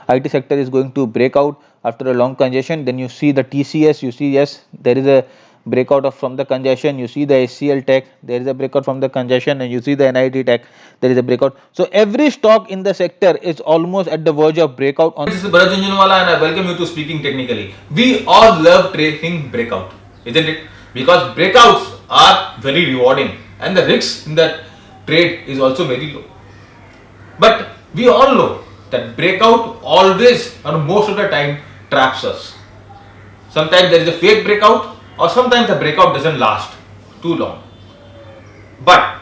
IT sector is going to break out after a long congestion. Then you see the TCS, you see, yes, there is a breakout from the congestion. You see the HCL Tech, there is a breakout from the congestion, and you see the NIT Tech, there is a breakout. So every stock in the sector is almost at the verge of breakout. This is Bharat Jhunjhunwala and I welcome you to Speaking Technically. We all love trading breakout, isn't it? Because breakouts are very rewarding and the risk in that trade is also very low. But we all know that breakout always or most of the time traps us. Sometimes there is a fake breakout or sometimes the breakout doesn't last too long. But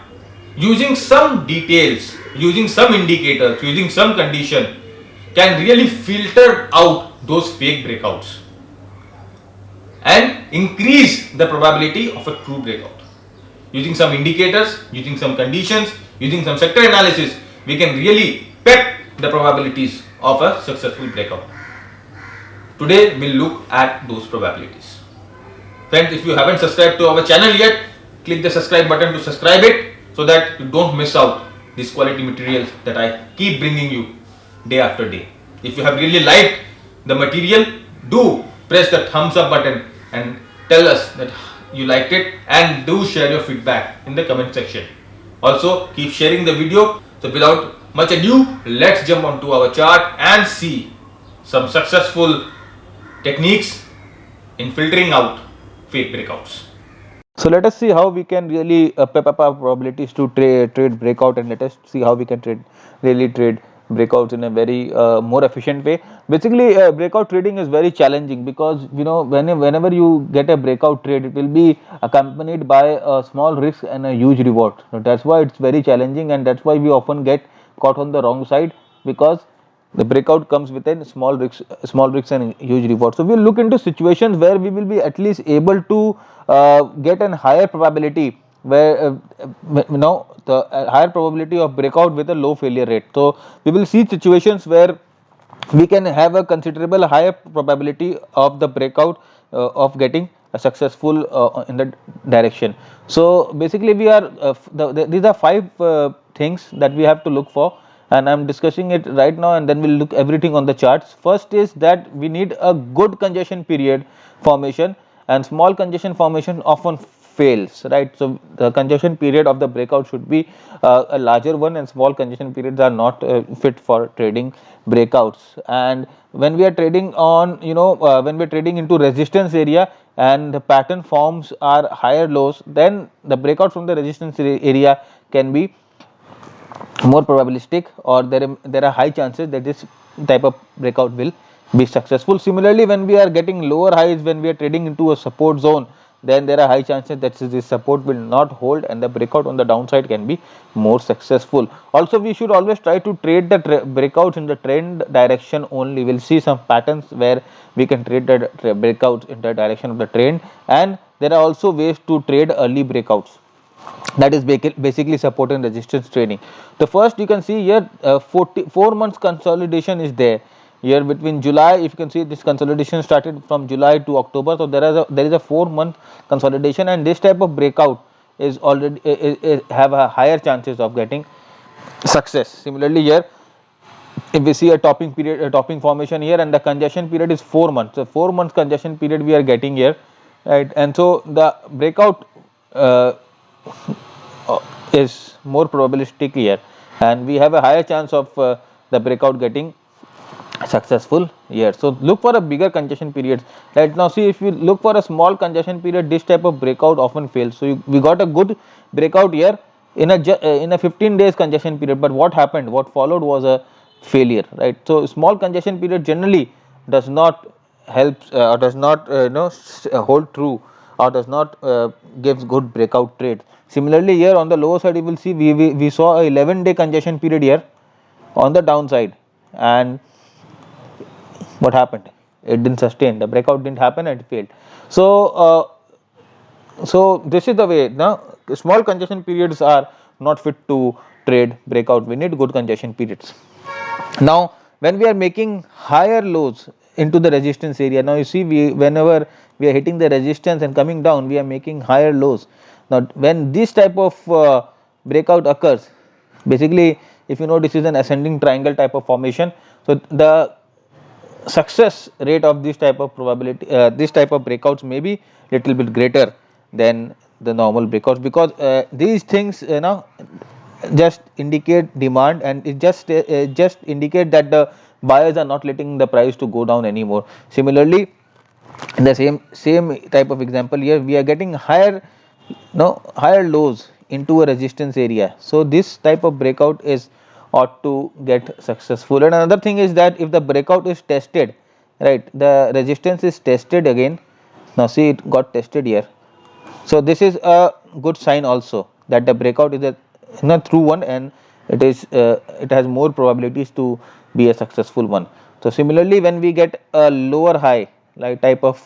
using some details, using some indicators, using some condition can really filter out those fake breakouts and increase the probability of a true breakout. Using some indicators, using some conditions, using some sector analysis, we can really peg the probabilities of a successful breakout. Today we'll look at those probabilities. Friends, if you haven't subscribed to our channel yet, click the subscribe button to subscribe it so that you don't miss out these quality materials that I keep bringing you day after day. If you have really liked the material, do press the thumbs up button and tell us that you liked it, and do share your feedback in the comment section. Also keep sharing the video. So without much ado, let's jump onto our chart and see some successful techniques in filtering out fake breakouts. So let us see how we can really pep up our probabilities to trade breakout, and let us see how we can really trade breakouts in a very more efficient way. Basically, breakout trading is very challenging because whenever you get a breakout trade, it will be accompanied by a small risk and a huge reward. So that's why it's very challenging, and that's why we often get caught on the wrong side, because the breakout comes with a small risks and huge reward. So we'll look into situations where we will be at least able to get a higher probability, where the higher probability of breakout with a low failure rate. So we will see situations where we can have a considerable higher probability of the breakout of getting a successful in the direction. So basically we are these are five things that we have to look for, and I'm discussing it right now, and then we'll look everything on the charts. First is that we need a good congestion period formation, and small congestion formation often fails, right? So the congestion period of the breakout should be a larger one, and small congestion periods are not fit for trading breakouts. And when we are trading on, when we're trading into resistance area and the pattern forms are higher lows, then the breakout from the resistance area can be more probabilistic, or there are high chances that this type of breakout will be successful. Similarly, when we are getting lower highs, when we are trading into a support zone, then there are high chances that this support will not hold and the breakout on the downside can be more successful. Also, we should always try to trade the breakouts in the trend direction only. We'll see some patterns where we can trade the breakouts in the direction of the trend, and there are also ways to trade early breakouts, that is basically support and resistance trading. The first, you can see here, 4 months consolidation is there here between July. If you can see, this consolidation started from July to October, so there is a 4-month consolidation, and this type of breakout is already have a higher chances of getting success. Similarly here, if we see a topping formation here, and the congestion period is 4 months, so 4 months congestion period we are getting here, right? And so the breakout uh, is more probabilistic here, and we have a higher chance of the breakout getting successful here. So look for a bigger congestion periods. Right now, see, if you look for a small congestion period, this type of breakout often fails. So we got a good breakout here in a 15 days congestion period, but what happened, what followed was a failure, right? So small congestion period generally does not help or does not hold true, or does not gives good breakout trade. Similarly here on the lower side, you will see we saw a 11-day congestion period here on the downside, and what happened, it didn't sustain, the breakout didn't happen and it failed. So this is the way. Now small congestion periods are not fit to trade breakout. We need good congestion periods. Now when we are making higher lows into the resistance area, now you see, whenever we are hitting the resistance and coming down, we are making higher lows. Now when this type of breakout occurs, basically, if you know, this is an ascending triangle type of formation, So the success rate of this type of probability, this type of breakouts may be little bit greater than the normal breakouts, because these things just indicate demand, and it just indicate that the buyers are not letting the price to go down anymore. Similarly, in the same type of example here, we are getting higher lows into a resistance area, so this type of breakout is ought to get successful. And another thing is that if the breakout is tested, right, the resistance is tested again. Now see, it got tested here, so this is a good sign also that the breakout is a true one, and it has more probabilities to be a successful one. So similarly, when we get a lower high like type of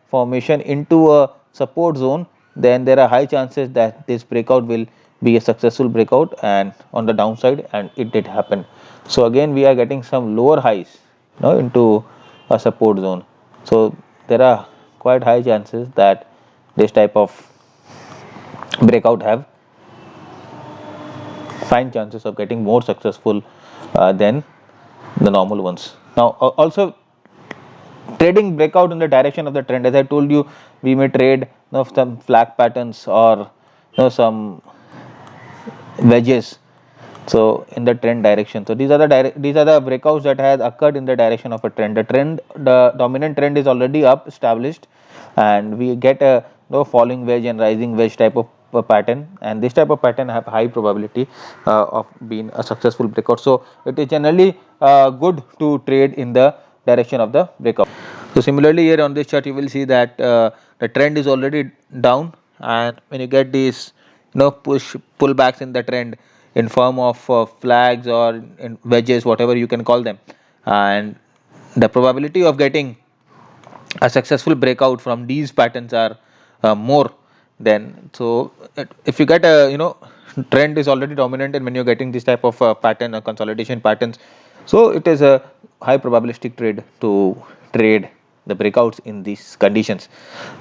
formation into a support zone, then there are high chances that this breakout will be a successful breakout and on the downside, and it did happen. So again, we are getting some lower highs into a support zone. So there are quite high chances that this type of breakout have fine chances of getting more successful than the normal ones. Now also, trading breakout in the direction of the trend, as I told you, we may trade some flag patterns or some wedges, so in the trend direction. So these are the breakouts that has occurred in the direction of a trend. The dominant trend is already up established, and we get a falling wedge and rising wedge type of pattern, and this type of pattern have high probability of being a successful breakout. So it is generally good to trade in the direction of the breakout. So similarly, here on this chart you will see that the trend is already down, and when you get these push pullbacks in the trend in form of flags or in wedges, whatever you can call them, and the probability of getting a successful breakout from these patterns are more than. So if you get a trend is already dominant, and when you're getting this type of pattern or consolidation patterns, so it is a high probabilistic trade to trade the breakouts in these conditions.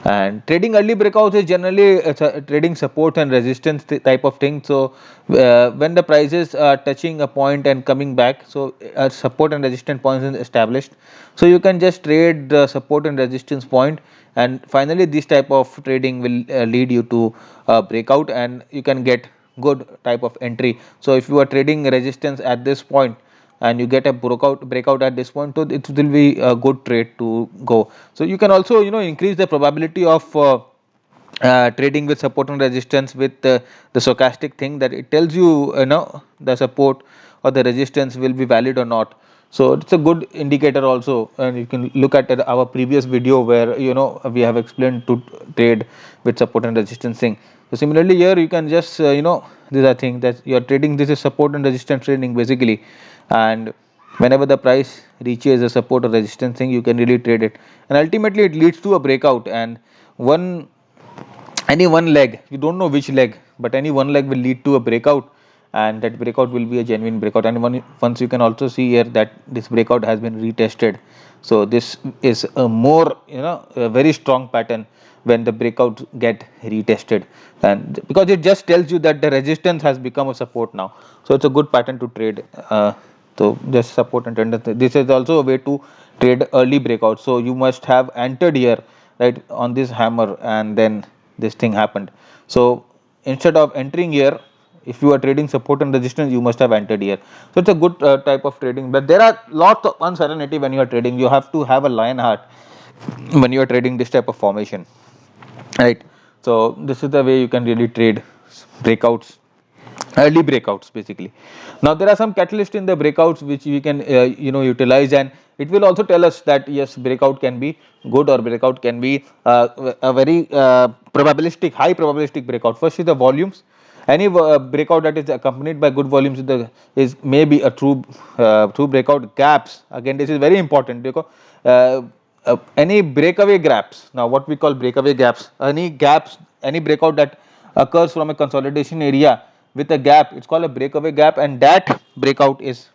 And trading early breakouts is generally it's a trading support and resistance type of thing. So when the prices are touching a point and coming back, so support and resistance points is established, so you can just trade the support and resistance point, and finally this type of trading will lead you to breakout, and you can get good type of entry. So if you are trading resistance at this point and you get a breakout at this point, so it will be a good trade to go. So you can also increase the probability of trading with support and resistance with the stochastic thing, that it tells you the support or the resistance will be valid or not. So it's a good indicator also, and you can look at our previous video where we have explained to trade with support and resistance thing. So similarly here you can just these are things that you are trading. This is support and resistance trading basically, and whenever the price reaches a support or resistance thing, you can really trade it, and ultimately it leads to a breakout. And one any one leg, you don't know which leg, but any one leg will lead to a breakout, and that breakout will be a genuine breakout. And once you can also see here that this breakout has been retested, so this is a more a very strong pattern when the breakout get retested, and because it just tells you that the resistance has become a support now, so it's a good pattern to trade. So just support and trend, this is also a way to trade early breakout. So you must have entered here, right, on this hammer, and then this thing happened. So instead of entering here, if you are trading support and resistance, you must have entered here. So it's a good type of trading, but there are lots of uncertainty when you are trading. You have to have a lion heart when you are trading this type of formation, right? So this is the way you can really trade breakouts, early breakouts basically. Now there are some catalysts in the breakouts which we can utilize, and it will also tell us that yes, breakout can be good or breakout can be a very probabilistic, high probabilistic breakout. First is the volumes. Any breakout that is accompanied by good volumes is maybe a true breakout. Gaps, again, this is very important because uh, any breakaway gaps. Now what we call breakaway gaps, any breakout that occurs from a consolidation area with a gap, it's called a breakaway gap, and that breakout is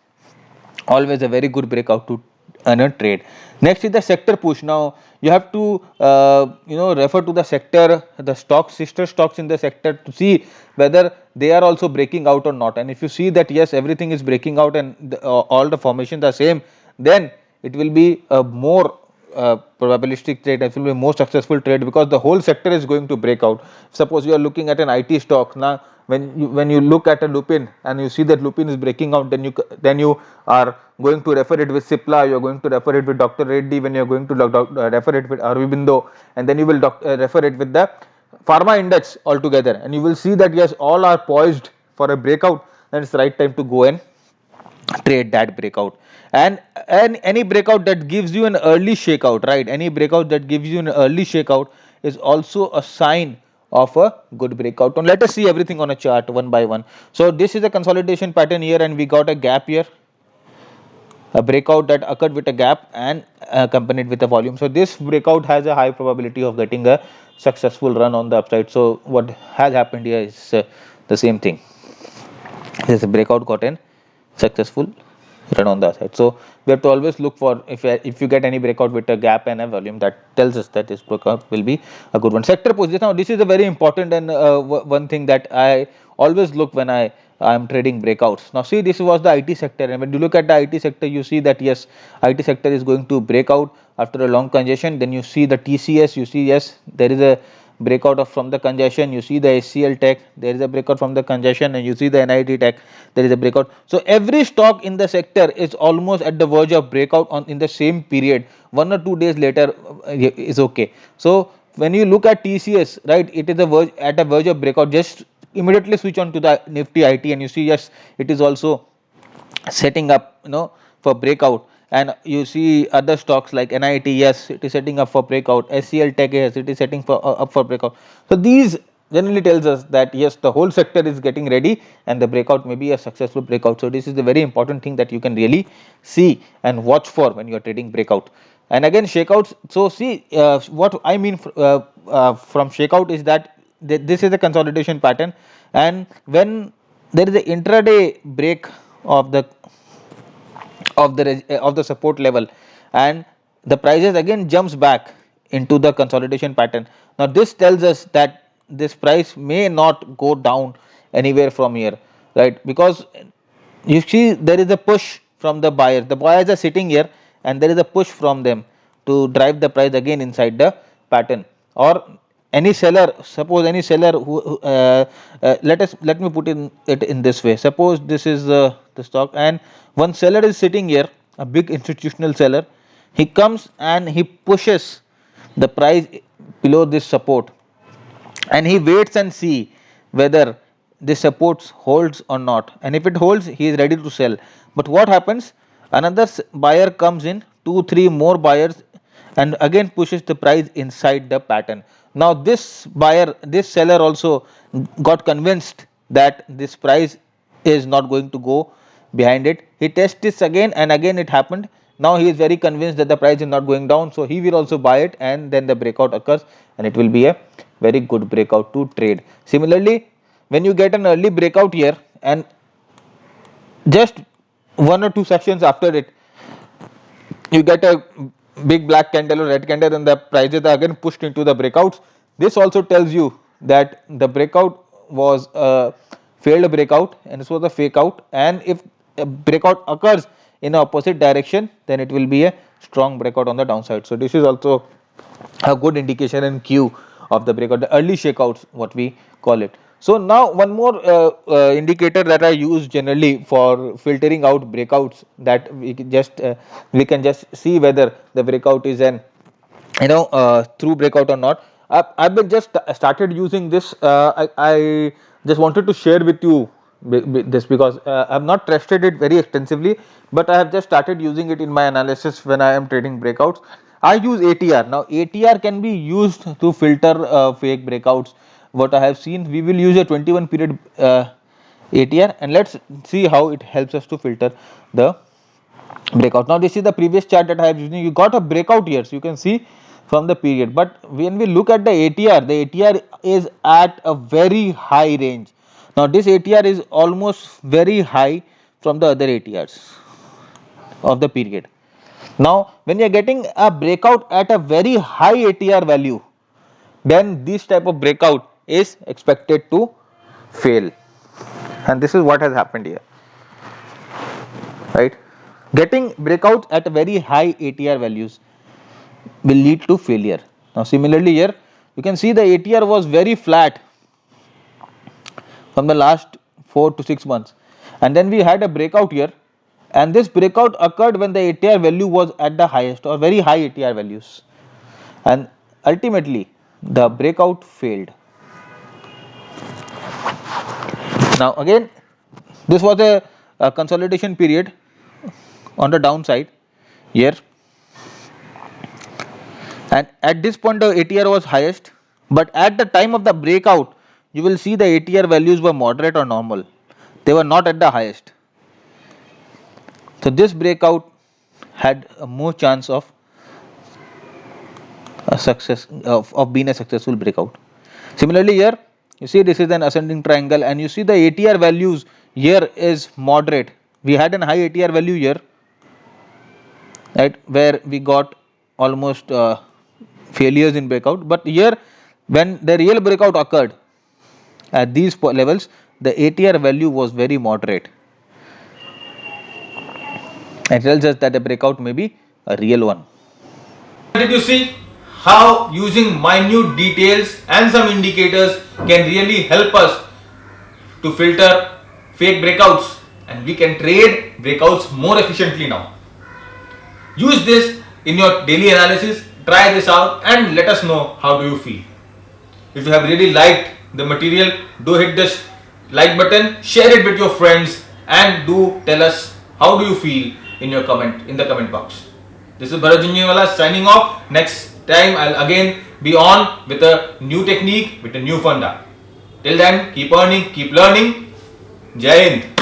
always a very good breakout to and a trade. Next is the sector push. Now you have to refer to the sector, the stocks, sister stocks in the sector, to see whether they are also breaking out or not. And if you see that yes, everything is breaking out and all the formations are same, then it will be a more probabilistic trade. It will be more successful trade because the whole sector is going to break out. Suppose you are looking at an IT stock now. When you look at a lupin and you see that lupin is breaking out, then you are going to refer it with Cipla, you are going to refer it with Dr. Reddy, when you are going to refer it with Aurobindo, and then you will refer it with the pharma index altogether, and you will see that yes, all are poised for a breakout. Then it's the right time to go and trade that breakout. And any breakout that gives you an early shakeout, right, any breakout that gives you an early shakeout is also a sign of a good breakout. And let us see everything on a chart one by one. So this is a consolidation pattern here, and we got a gap here, a breakout that occurred with a gap and accompanied with a volume. So this breakout has a high probability of getting a successful run on the upside. So what has happened here is the same thing. This breakout got an successful run on the upside. So we have to always look for, if you get any breakout with a gap and a volume, that tells us that this breakout will be a good one. Sector position. Now this is a very important and one thing that I always look when I am trading breakouts. Now see, this was the IT sector, and when you look at the IT sector, you see that yes, IT sector is going to break out after a long congestion. Then you see the TCS, you see yes, there is a breakout of from the congestion. You see the HCL Tech, there is a breakout from the congestion, and you see the NIT Tech, there is a breakout. So every stock in the sector is almost at the verge of breakout on in the same period. 1 or 2 days later is okay. So when you look at TCS, right, it is at a verge of breakout. Just immediately switch on to the Nifty IT, and you see yes, it is also setting up for breakout. And you see other stocks like NIT, yes, it is setting up for breakout. SCL Tech, yes, it is setting for up for breakout. So these generally tells us that yes, the whole sector is getting ready and the breakout may be a successful breakout. So this is the very important thing that you can really see and watch for when you are trading breakout. And again, shakeouts. So see, what I mean from shakeout is that this is a consolidation pattern, and when there is a intraday break of the of the support level, and the prices again jumps back into the consolidation pattern. Now this tells us that this price may not go down anywhere from here, right? Because you see there is a push from the buyers are sitting here, and there is a push from them to drive the price again inside the pattern. Or any seller, suppose any seller let me put it in this way. Suppose this is the stock, and one seller is sitting here, a big institutional seller. He comes and he pushes the price below this support, and he waits and see whether this supports holds or not, and if it holds, he is ready to sell. But what happens, another buyer comes in, 2 3 more buyers, and again pushes the price inside the pattern. Now this seller also got convinced that this price is not going to go behind it. He tests this again, and again it happened. Now he is very convinced that the price is not going down, so he will also buy it, and then the breakout occurs, and it will be a very good breakout to trade. Similarly, when you get an early breakout here, and just 1 or 2 sessions after it, you get a big black candle or red candle, and the prices are again pushed into the breakouts. This also tells you that the breakout was a failed breakout, and this was a fake out. And if a breakout occurs in the opposite direction, then it will be a strong breakout on the downside. So this is also a good indication and cue of the breakout, the early shakeouts, what we call it. So now one more indicator that I use generally for filtering out breakouts, that we can just see whether the breakout is an through breakout or not. I've been just started using this. I just wanted to share with you this because I've not tested it very extensively, but I have just started using it in my analysis when I am trading breakouts. I use ATR. Now ATR can be used to filter fake breakouts. What I have seen, we will use a 21 period ATR, and let's see how it helps us to filter the breakout. Now this is the previous chart that I have using. You got a breakout here, so you can see from the period. But when we look at the ATR is at a very high range. Now this ATR is almost very high from the other ATRs of the period. Now when you are getting a breakout at a very high ATR value, then this type of breakout is expected to fail, and this is what has happened here, right? Getting breakouts at very high ATR values will lead to failure. Now similarly here you can see the ATR was very flat from the last 4 to 6 months, and then we had a breakout here, and this breakout occurred when the ATR value was at the highest or very high ATR values, and ultimately the breakout failed. Now again, this was a consolidation period on the downside here, and at this point the ATR was highest, but at the time of the breakout you will see the ATR values were moderate or normal, they were not at the highest. So this breakout had a more chance of a success of being a successful breakout. Similarly here you see this is an ascending triangle, and you see the ATR values here is moderate. We had an high ATR value here, right, where we got almost failures in breakout, but here when the real breakout occurred at these levels, the ATR value was very moderate. It tells us that the breakout may be a real one. Did you see how using minute details and some indicators can really help us to filter fake breakouts, and we can trade breakouts more efficiently now? Use this in your daily analysis, try this out and let us know how do you feel. If you have really liked the material, do hit this like button, share it with your friends, and do tell us how do you feel in your comment in the comment box. This is Bharat Jhunjhunwala signing off. Next time I'll again be on with a new technique, with a new funda. Till then, keep earning, keep learning. Jai Hind.